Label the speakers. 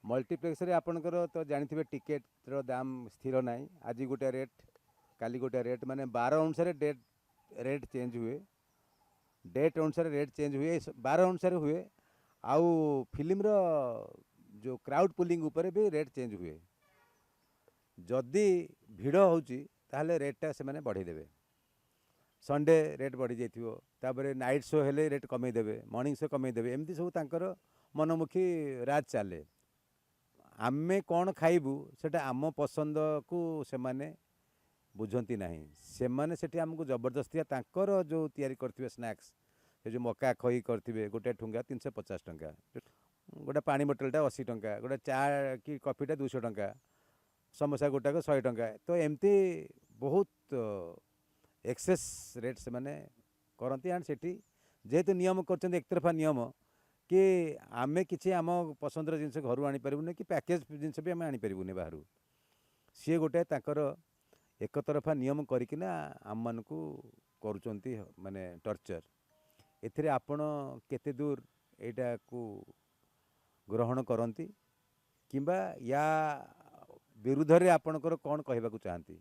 Speaker 1: Multiplex रे आपणकर तो जानते टिकेट दाम स्थिर ना आज गोटे रेट काली गोटे रेट माने 12 अनुसार रेट चेंज हुए डेट अनुसार रेट चेंज हुए 12 अनुसार हुए आउ फिल्म रो जो क्राउड पुलिंग ऊपर भी रेट चेंज हुए जदि भिड़ होची ताहले रेटटा से माने बढ़ी देबे संडे रेट बढ़ी जाइथिबो तापर नाइट शो हेले रेट कमे देबे मॉर्निंग शो कमे देबे एमती सब तांकर मनमुखी राज चले आमे कौन खाइबू सेटा आम पसंद को से माने बुझंती नहीं से माने सेठी हमको जबरदस्ती तांकर जो तैयारी करथिबे स्नैक्स से जो मका खई करथिबे गोटे ठुंगा 350 टंका गोटे पानी बोतलटा 80 टंका गोटे चा कि कॉफीटा 200 टंका समोसा गोटाक 100 टंका तो एमती बहुत एक्सेस रेट से माने करती एंड सेठी जेहेतु नियम कर एक तरफा नियम कि आमे किसी आम पसंदर जिनस घर आनीपारूनी कि पैकेज जिनस भी आम आनीपारूनी बाहर सी गोटे ताकर एक तरफा नियम करना आम मान करुँच माने टर्चर एथिरे आपण केते दूर एटा को ग्रहण करती किंबा या विरुद्ध रे आपणकर कौन कहबा चाहती।